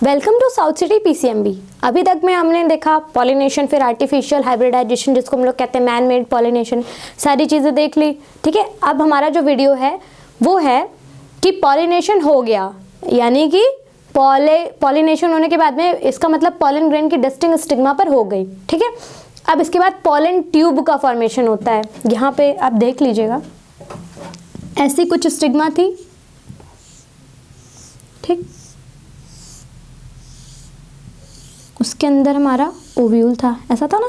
Welcome to South City PCMB. अभी तक में हमने देखा पॉलिनेशन, फिर आर्टिफिशियल हाइब्रिडाइजेशन जिसको हम लोग कहते हैं मैन मेड पॉलिनेशन, सारी चीज़ें देख ली। ठीक है, अब हमारा जो वीडियो है वो है कि पॉलिनेशन हो गया, यानी कि पॉलिनेशन होने के बाद में इसका मतलब पॉलन ग्रेन की डस्टिंग स्टिग्मा पर हो गई। ठीक है, अब इसके बाद पॉलन ट्यूब का फॉर्मेशन होता है। यहाँ पे आप देख लीजिएगा, ऐसी कुछ स्टिग्मा थी। ठीक, उसके अंदर हमारा ओव्यूल था, ऐसा था ना।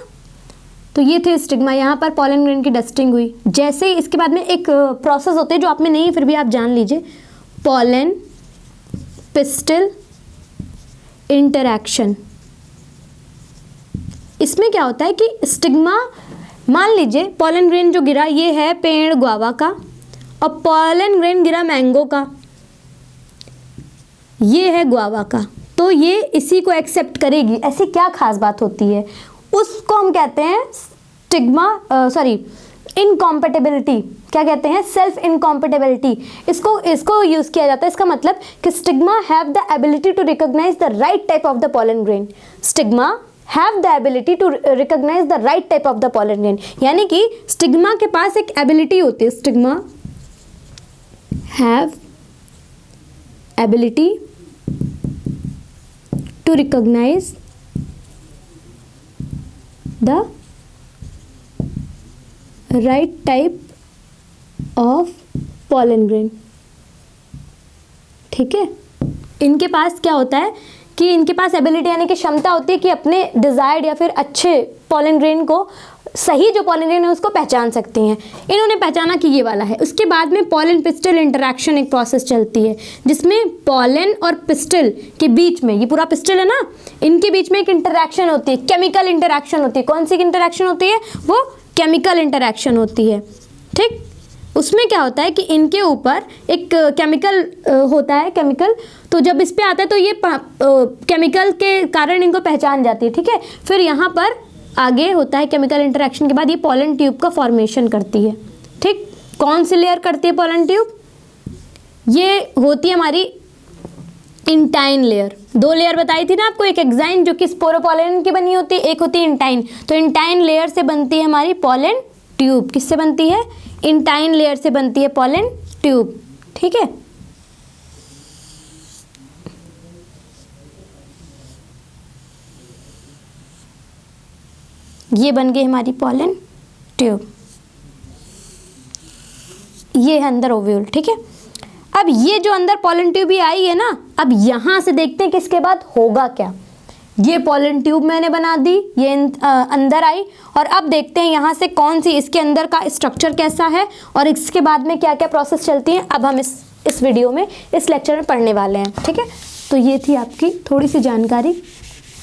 तो ये थे स्टिग्मा, यहाँ पर पॉलन ग्रेन की डस्टिंग हुई। जैसे इसके बाद में एक प्रोसेस होते हैं जो आप में नहीं, फिर भी आप जान लीजिए, पॉलन पिस्टिल इंटरैक्शन। इसमें क्या होता है कि स्टिग्मा, मान लीजिए पॉलन ग्रेन जो गिरा ये है पेड़ गुआवा का, और पॉलन ग्रेन गिरा मैंगो का, ये है गुआवा का, तो ये इसी को एक्सेप्ट करेगी। ऐसी क्या खास बात होती है, उसको हम कहते हैं इनकॉम्पेटिबिलिटी। क्या कहते हैं? Self incompatibility. इसको यूज किया जाता है। इसका मतलब कि stigma have the ability to recognise the right type of the pollen grain. Stigma have the ability to recognise the right type of the pollen grain, यानी कि स्टिग्मा के पास एक एबिलिटी होती है। Stigma have ability to recognize the right type of pollen grain। ठीक है, इनके पास क्या होता है कि इनके पास एबिलिटी यानी कि क्षमता होती है कि अपने डिजायर्ड या फिर अच्छे पॉलन ग्रेन को, सही जो पॉलन ग्रेन है उसको पहचान सकती हैं। इन्होंने पहचाना कि ये वाला है। उसके बाद में पॉलन पिस्टल इंटरैक्शन एक प्रोसेस चलती है जिसमें पॉलन और पिस्टल के बीच में, ये पूरा पिस्टल है ना, इनके बीच में एक इंटरैक्शन होती है, केमिकल इंटरैक्शन होती है। कौन सी इंटरैक्शन होती है? वो केमिकल इंटरैक्शन होती है। ठीक, उसमें क्या होता है कि इनके ऊपर एक केमिकल होता है, केमिकल, तो जब इस पे आता है तो ये केमिकल के कारण इनको पहचान जाती है। ठीक है, फिर यहाँ पर आगे होता है केमिकल इंटरेक्शन के बाद ये पॉलन ट्यूब का फॉर्मेशन करती है। ठीक, कौन सी लेयर करती है पॉलन ट्यूब? ये होती है हमारी इंटाइन लेयर। दो लेयर बताई थी ना आपको, एक एक्साइन जो कि स्पोरोपोलेन की बनी होती है, एक होती है इंटाइन। तो इंटाइन लेयर से बनती है हमारी पॉलन ट्यूब। किससे बनती है? इंटाइन लेयर से बनती है पॉलन ट्यूब। ठीक है, ये बन गई हमारी पॉलन ट्यूब, ये है अंदर ओव्यूल। ठीक है, अब ये जो अंदर पॉलन ट्यूब ही आई है ना, अब यहां से देखते हैं कि इसके बाद होगा क्या। ये पॉलन ट्यूब मैंने बना दी, ये अंदर आई, और अब देखते हैं यहाँ से कौन सी, इसके अंदर का स्ट्रक्चर कैसा है और इसके बाद में क्या क्या प्रोसेस चलती हैं, अब हम इस वीडियो में, इस लेक्चर में पढ़ने वाले हैं। ठीक है, तो ये थी आपकी थोड़ी सी जानकारी।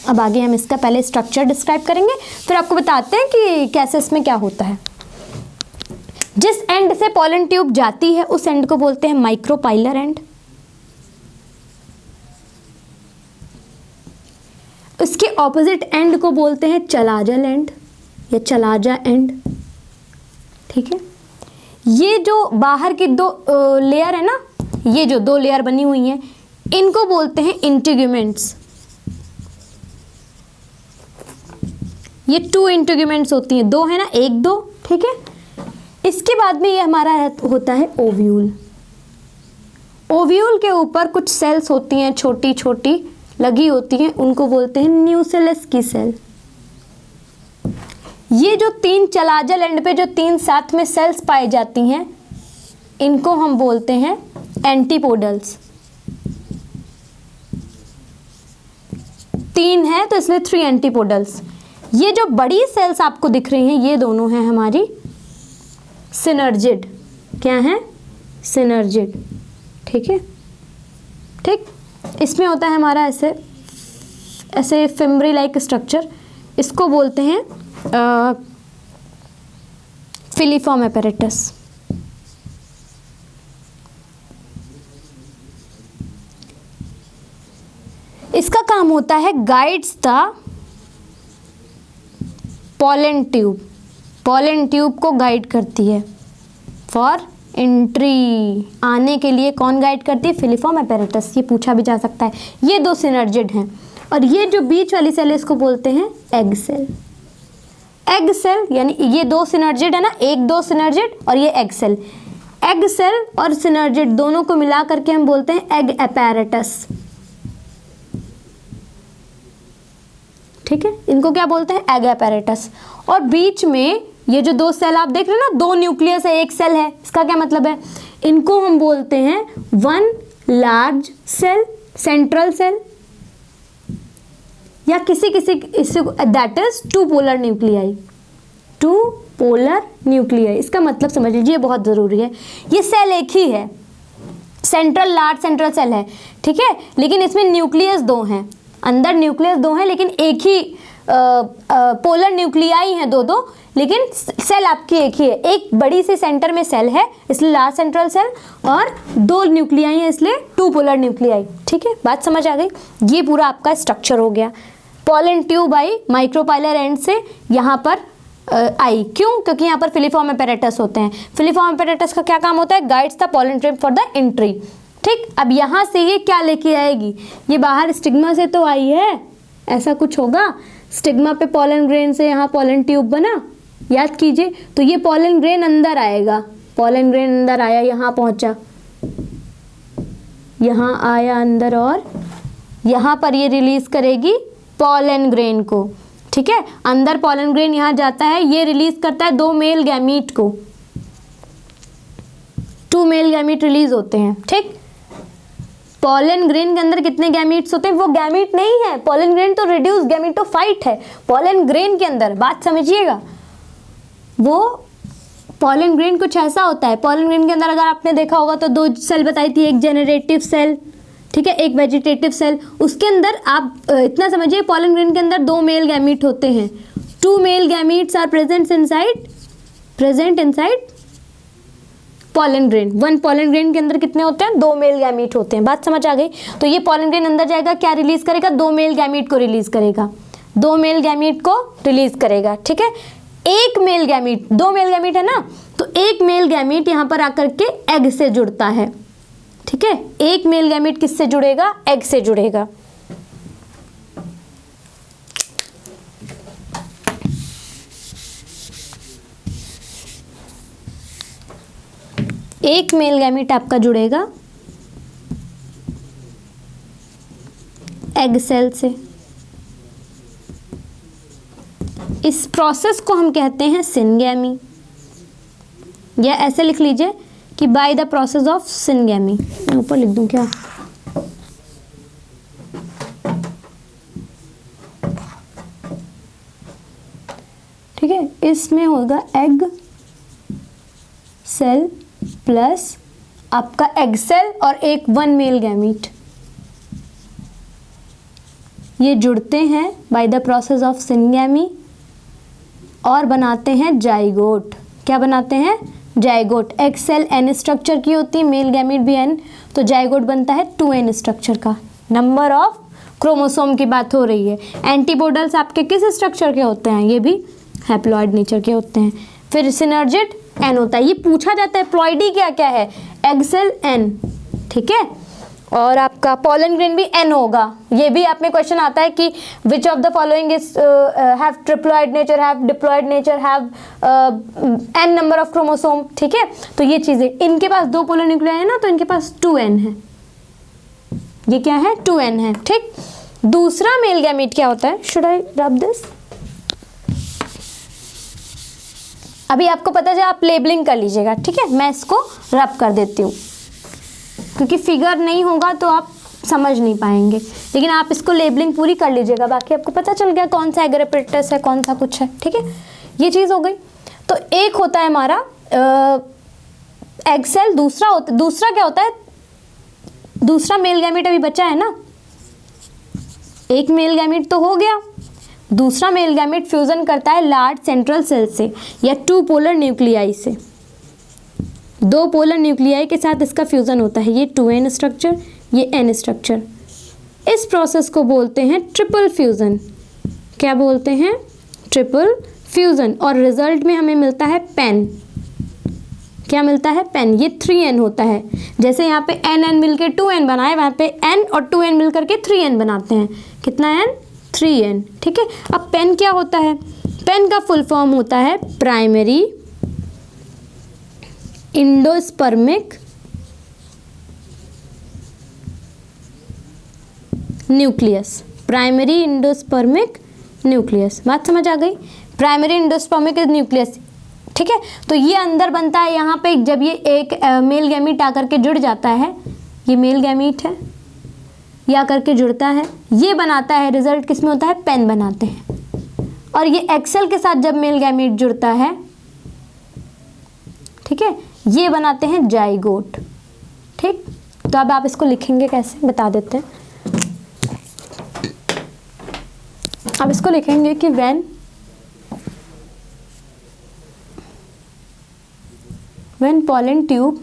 अब आगे हम इसका पहले स्ट्रक्चर डिस्क्राइब करेंगे, फिर आपको बताते हैं कि कैसे इसमें क्या होता है। जिस एंड से पॉलन ट्यूब जाती है उस एंड को बोलते हैं माइक्रोपाइलर एंड। उसके ऑपोजिट एंड को बोलते हैं चलाजल एंड या चलाजा एंड। ठीक है, ये जो बाहर की दो लेयर है ना, ये जो दो लेयर बनी हुई हैं, इनको बोलते हैं इंटीग्यूमेंट्स। ये टू इंटीग्यूमेंट्स होती हैं, दो है ना, एक दो। ठीक है, इसके बाद में ये हमारा होता है ओव्यूल। ओव्यूल के ऊपर कुछ सेल्स होती हैं, छोटी छोटी लगी होती हैं, उनको बोलते हैं न्यूसेलस की सेल। ये जो तीन चलाजल एंड पे जो तीन साथ में सेल्स पाई जाती हैं, इनको हम बोलते हैं एंटीपोडल्स। तीन है तो इसलिए 3 एंटीपोडल्स। ये जो बड़ी सेल्स आपको दिख रही हैं, ये दोनों हैं हमारी सिनर्जिड। क्या है? सिनर्जिड। ठीक है, ठीक, इसमें होता है हमारा ऐसे फिम्ब्री लाइक स्ट्रक्चर, इसको बोलते हैं फिलीफॉर्म एपेरेटस। इसका काम होता है guides the pollen tube. Pollen tube को गाइड करती है फॉर एंट्री आने के लिए कौन गाइड करती है? Filiform apparatus। ये पूछा भी जा सकता है। ये दो सिनर्जिड हैं और ये जो बीच वाली सेल है इसको बोलते हैं एग सेल। एग सेल यानी ये दो सिनर्जिड है ना, एक दो सिनर्जिड और ये एग सेल। एग सेल और सिनर्जिड दोनों को मिला करके हम बोलते हैं एग apparatus। ठीक है, इनको क्या बोलते हैं? Egg apparatus। और बीच में ये जो दो सेल आप देख रहे हैं ना, दो न्यूक्लियस है एक सेल है, इसका क्या मतलब है? इनको हम बोलते हैं one large cell, central cell, या किसी that is two polar nuclei. Two polar nuclei इसका मतलब समझ लीजिए, बहुत जरूरी है। ये सेल एक ही है, सेंट्रल लार्ज सेंट्रल सेल है, ठीक है, लेकिन इसमें न्यूक्लियस दो हैं, अंदर न्यूक्लियस दो हैं, लेकिन एक ही पोलर न्यूक्लियाई हैं दो दो, लेकिन सेल आपकी एक ही है। एक बड़ी सी सेंटर में सेल है इसलिए लार्ज सेंट्रल सेल, और दो न्यूक्लियाई हैं इसलिए टू पोलर न्यूक्लियाई। ठीक है, बात समझ आ गई? ये पूरा आपका स्ट्रक्चर हो गया। Pollen tube I micropylar and से यहाँ पर आई, क्यों? क्योंकि यहाँ पर फिलिफॉर्म apparatus होते हैं। फिलिफॉर्म apparatus का क्या काम होता है? Guides the pollen tube for the entry. ठीक, अब यहाँ से ये क्या लेके आएगी? ये बाहर स्टिग्मा से तो आई है, ऐसा कुछ होगा, स्टिग्मा पे पॉलन ग्रेन से यहाँ पॉलन ट्यूब बना, याद कीजिए। तो ये पॉलन ग्रेन अंदर आएगा, पॉलन ग्रेन अंदर आया, यहाँ पहुँचा, यहाँ आया अंदर, और यहाँ पर ये रिलीज करेगी पॉलन ग्रेन को। ठीक है, अंदर पॉलन ग्रेन यहाँ जाता है, ये रिलीज करता है दो मेल गैमीट को, टू मेल गैमीट रिलीज होते हैं। ठीक, पॉलन ग्रेन के अंदर कितने गैमीट्स होते हैं? वो गैमीट नहीं है, पॉलन ग्रेन तो रिड्यूस गैमीटोफाइट है। पॉलन ग्रेन के अंदर बात समझिएगा, वो पॉलन ग्रेन कुछ ऐसा होता है। पॉलन ग्रेन के अंदर अगर आपने देखा होगा तो दो सेल बताई थी, एक जेनरेटिव सेल, ठीक है, एक वेजिटेटिव सेल। उसके अंदर आप इतना समझिए, पॉलन ग्रेन के अंदर दो मेल गैमीट होते हैं, two male gametes are present inside pollen grain. One pollen grain के अंदर कितने होते हैं? दो मेल गैमीट होते हैं। बात समझ आ गई? तो ये पॉलन ग्रेन अंदर जाएगा, क्या रिलीज करेगा? दो मेल गैमीट को रिलीज करेगा, दो मेल गैमीट को रिलीज करेगा। ठीक है, एक मेल गैमीट, दो मेल गैमीट है ना, तो एक मेल गैमीट यहाँ पर आकर के एग से जुड़ता है। ठीक है, एक मेल गैमीट किससे जुड़ेगा? एग से जुड़ेगा। एक मेल गैमीट आपका जुड़ेगा एग सेल से। इस प्रोसेस को हम कहते हैं सिनगैमी, या ऐसे लिख लीजिए कि by the process of syngamy. मैं ऊपर लिख दूं क्या? ठीक है, इसमें होगा एग सेल प्लस आपका एग सेल और एक वन मेल गैमीट, ये जुड़ते हैं by the process of syngamy और बनाते हैं जाइगोट। क्या बनाते हैं? Zygote. Egg cell N structure की होती है, मेल गैमीट भी एन, तो जाइगोट बनता है 2n स्ट्रक्चर का। नंबर ऑफ क्रोमोसोम की बात हो रही है। एंटीपोडल्स आपके किस स्ट्रक्चर के होते हैं? ये भी हैप्लॉइड नेचर के होते हैं। फिर सिनर्जिड एन होता है, ये पूछा जाता है प्लॉइडी क्या क्या है? एग सेल एन, ठीक है, और आपका पॉलन ग्रेन भी एन होगा। ये भी आप में क्वेश्चन आता है कि which of the following is have triploid nature, have diploid nature, have an number of chromosome. ठीक है, तो ये चीजें, इनके पास दो पोलर न्यूक्लियाई है ना, तो इनके पास 2n है। ये क्या है? 2n है। ठीक, दूसरा मेल गैमीट क्या होता है? Should I rub this? अभी आपको पता है, आप लेबलिंग कर लीजिएगा। ठीक है, मैं इसको रब कर देती हूँ क्योंकि फिगर नहीं होगा तो आप समझ नहीं पाएंगे, लेकिन आप इसको लेबलिंग पूरी कर लीजिएगा, बाकी आपको पता चल गया कौन सा एग्रेपेटस है, कौन सा कुछ है। ठीक है, ये चीज़ हो गई। तो एक होता है हमारा एग सेल, दूसरा क्या होता है? दूसरा मेल गैमीट अभी बचा है ना, एक मेल गैमीट तो हो गया, दूसरा मेल गैमीट फ्यूजन करता है लार्ज सेंट्रल सेल से या टू पोलर न्यूक्लियाई से। दो पोलर न्यूक्लियाई के साथ इसका फ्यूजन होता है, ये 2n स्ट्रक्चर, ये n स्ट्रक्चर। इस प्रोसेस को बोलते हैं ट्रिपल फ्यूजन। क्या बोलते हैं? Triple fusion. और रिजल्ट में हमें मिलता है पेन। क्या मिलता है? पेन। ये 3n होता है। जैसे यहाँ पे n मिल के 2n बनाए, वहाँ पे n और 2n मिल करके 3n बनाते हैं। कितना n? 3n। ठीक है। अब पेन क्या होता है? पेन का फुल फॉर्म होता है primary endospermic nucleus. Primary endospermic nucleus. बात समझ आ गई? Primary endospermic nucleus. ठीक है। तो ये अंदर बनता है यहाँ पे, जब ये एक मेल गैमीट आकर के जुड़ जाता है, ये मेल गैमीट है, ये आकर के जुड़ता है, ये बनाता है, रिजल्ट किसमें होता है? पेन बनाते हैं। और ये एक्सेल के साथ जब मेल गैमीट जुड़ता है, ठीक है, ये बनाते हैं जाइगोट। ठीक। तो अब आप इसको लिखेंगे कैसे, बता देते हैं। अब इसको लिखेंगे कि when pollen tube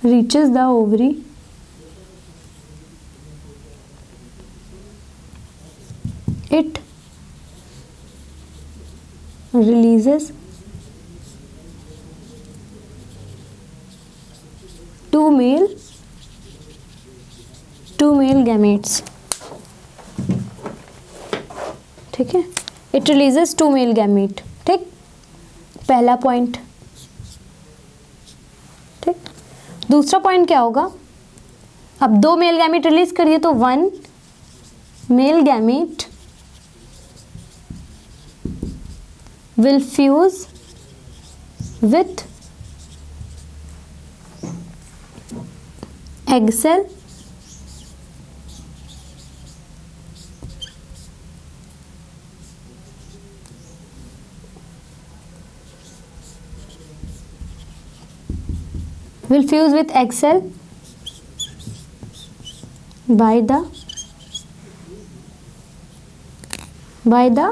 reaches the ovary, it releases two male gametes। ठीक है। It releases 2 male gamete. ठीक। पहला पॉइंट। ठीक। दूसरा पॉइंट क्या होगा? अब 2 मेल गैमीट रिलीज करिए तो 1 male gamete will fuse with egg cell will fuse with egg cell by the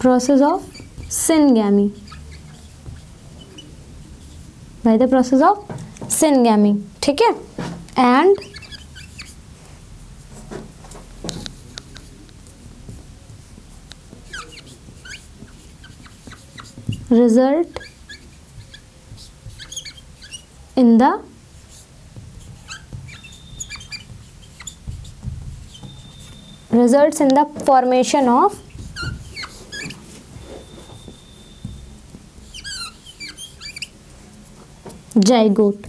process of syngamy। by the process of syngamy। ठीक है। and result in the results in the formation of zygote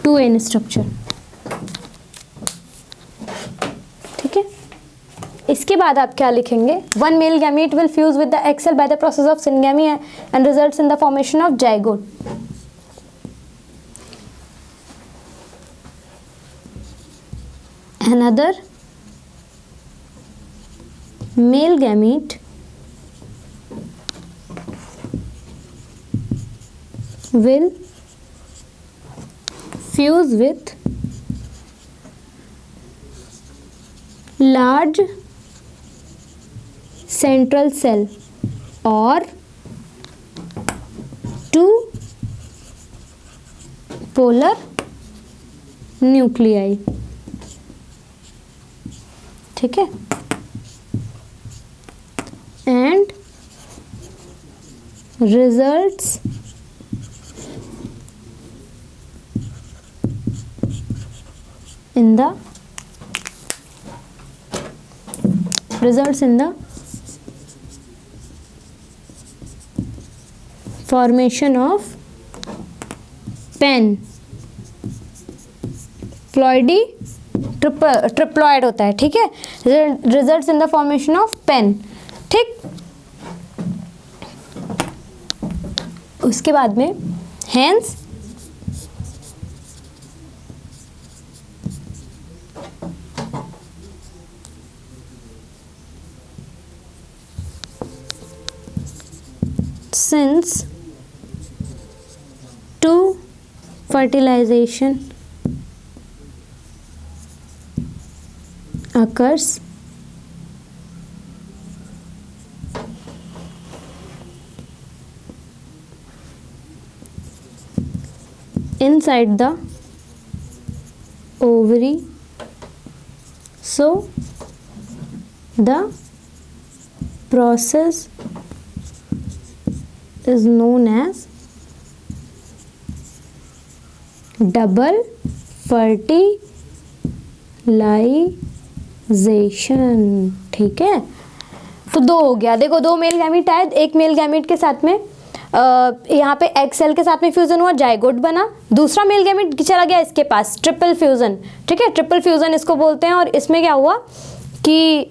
2n structure. ठीक है। इसके बाद आप क्या लिखेंगे? 1 male gamete will fuse with the egg cell by the process of syngamy and results in the formation of zygote। Another male gamete will fuse with large central cell or 2 polar nuclei। ठीक है। and results in the formation of pen। Ploidy triploid होता है। ठीक है। Results in the formation of PEN. ठीक। उसके बाद में hence since 2 fertilization occurs inside the ovary, so the process is known as double fertilization। ठीक है, तो दो हो गया। देखो, दो मेल गैमीट आए, एक मेल गैमीट के साथ में यहाँ पे एग सेल के साथ में फ्यूजन हुआ, जाइगोट बना। दूसरा मेल गैमीट चला गया इसके पास, ट्रिपल फ्यूजन। ठीक है, ट्रिपल फ्यूजन इसको बोलते हैं। और इसमें क्या हुआ कि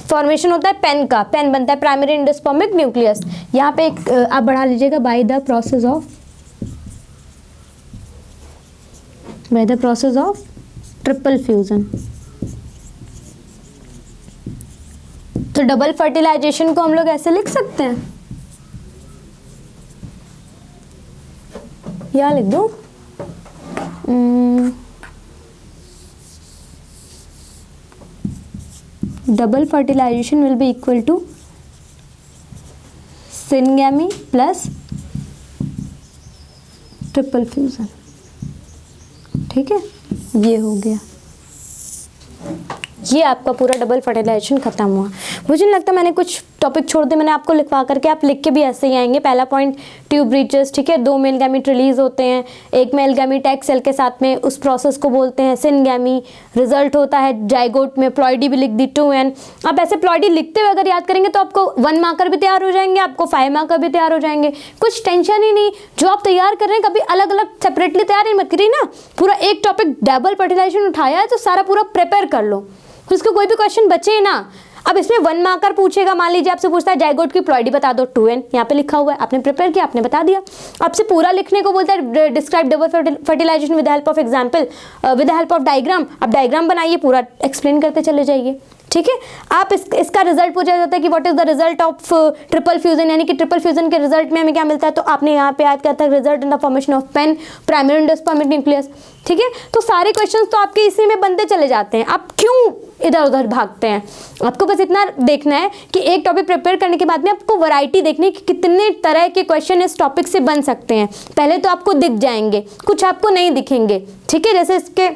फॉर्मेशन होता है पेन का, पेन बनता है, प्राइमरी एंडोस्पर्मिक न्यूक्लियस। यहाँ पे एक आप बढ़ा लीजिएगा, bye the process of triple fusion. तो डबल फर्टिलाइजेशन को हम लोग ऐसे लिख सकते हैं, या लिख दो double fertilisation will be equal to syngamy plus triple fusion. ठीक है, ये हो गया, ये आपका पूरा डबल फर्टिलाइजेशन खत्म हुआ। मुझे नहीं लगता मैंने कुछ टॉपिक छोड़ दिए, मैंने आपको लिखवा करके, आप लिख के भी ऐसे ही आएंगे। पहला पॉइंट ट्यूब ब्रीचेस। ठीक है, दो मेल गैमीट रिलीज होते हैं, एक मेल गैमीट एग सेल के साथ में, उस प्रोसेस को बोलते हैं सिनगैमी। रिजल्ट होता है जाइगोट में। प्लॉइडी भी लिख दी 2n। आप ऐसे प्लॉइडी लिखते हुए अगर याद करेंगे तो आपको 1 मार्कर भी तैयार हो जाएंगे, आपको 5 मार्कर भी तैयार हो जाएंगे। कुछ टेंशन ही नहीं, जो आप तैयार कर रहे हैं कभी अलग अलग सेपरेटली तैयार ही मत करिए ना। पूरा एक टॉपिक डबल फर्टिलाइजेशन उठाया है तो सारा पूरा प्रिपेयर कर लो, फिर उसको कोई भी क्वेश्चन बचे ना। अब इसमें 1 मार्कर पूछेगा, मान लीजिए आपसे पूछता है जाइगोट की प्लॉइडी बता दो, 2n यहाँ पे लिखा हुआ है, आपने प्रिपेयर किया, आपने बता दिया। आपसे पूरा लिखने को बोलता है describe double fertilisation with help of example, with help of diagram. आप डायग्राम बनाइए, पूरा एक्सप्लेन करते चले जाइए। ठीक है, आप इसका रिजल्ट पूछा जाता है कि what is the result of triple fusion, यानी कि ट्रिपल फ्यूजन के रिजल्ट में हमें क्या मिलता है, तो आपने यहाँ पे याद किया था result in the formation of PEN, primary endospermic nucleus. ठीक है, तो सारे क्वेश्चंस तो आपके इसी में बनते चले जाते हैं। आप क्यों इधर उधर भागते हैं? आपको बस इतना देखना है कि एक टॉपिक प्रिपेयर करने के बाद में आपको वैरायटी देखनी कि कितने तरह के क्वेश्चन इस टॉपिक से बन सकते हैं। पहले तो आपको दिख जाएंगे, कुछ आपको नहीं दिखेंगे। ठीक है, जैसे इसके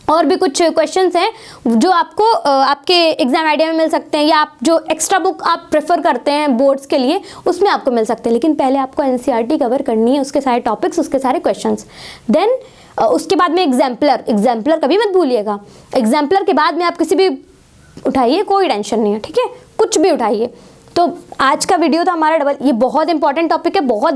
और भी कुछ क्वेश्चंस हैं जो आपको आपके एग्जाम आइडिया में मिल सकते हैं, या आप जो एक्स्ट्रा बुक आप प्रेफर करते हैं बोर्ड्स के लिए उसमें आपको मिल सकते हैं। लेकिन पहले आपको एनसीईआरटी कवर करनी है, उसके सारे टॉपिक्स, उसके सारे क्वेश्चंस। देन उसके बाद में एग्जाम्पलर कभी मत भूलिएगा। एग्जाम्पलर के बाद में आप किसी भी उठाइए, कोई टेंशन नहीं है। ठीक है, कुछ भी उठाइए। तो आज का वीडियो था हमारा डबल, ये बहुत इंपॉर्टेंट टॉपिक है, बहुत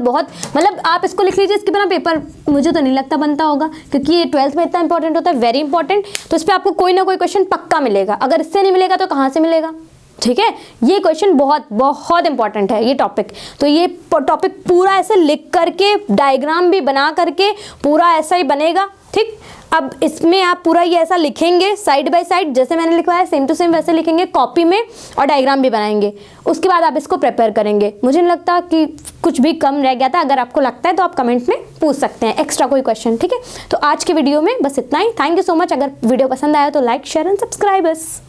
मतलब आप इसको लिख लीजिए। इसके बिना पेपर मुझे तो नहीं लगता बनता होगा, क्योंकि ये 12th में इतना इंपॉर्टेंट होता है, वेरी इंपॉर्टेंट। तो इस पर आपको कोई ना कोई क्वेश्चन पक्का मिलेगा, अगर इससे नहीं मिलेगा तो कहाँ से मिलेगा? ठीक है, ये क्वेश्चन बहुत इंपॉर्टेंट है, ये टॉपिक। तो ये टॉपिक पूरा ऐसे लिख करके, डायग्राम भी बना करके पूरा ऐसा ही बनेगा। ठीक, अब इसमें आप पूरा ये ऐसा लिखेंगे साइड बाय साइड, जैसे मैंने लिखवाया सेम टू सेम वैसे लिखेंगे कॉपी में, और डायग्राम भी बनाएंगे। उसके बाद आप इसको प्रिपेयर करेंगे। मुझे नहीं लगता कि कुछ भी कम रह गया था। अगर आपको लगता है तो आप कमेंट में पूछ सकते हैं एक्स्ट्रा कोई क्वेश्चन। ठीक है, तो आज के वीडियो में बस इतना ही। Thank you so much. अगर वीडियो पसंद आया तो like, share and subscribe us.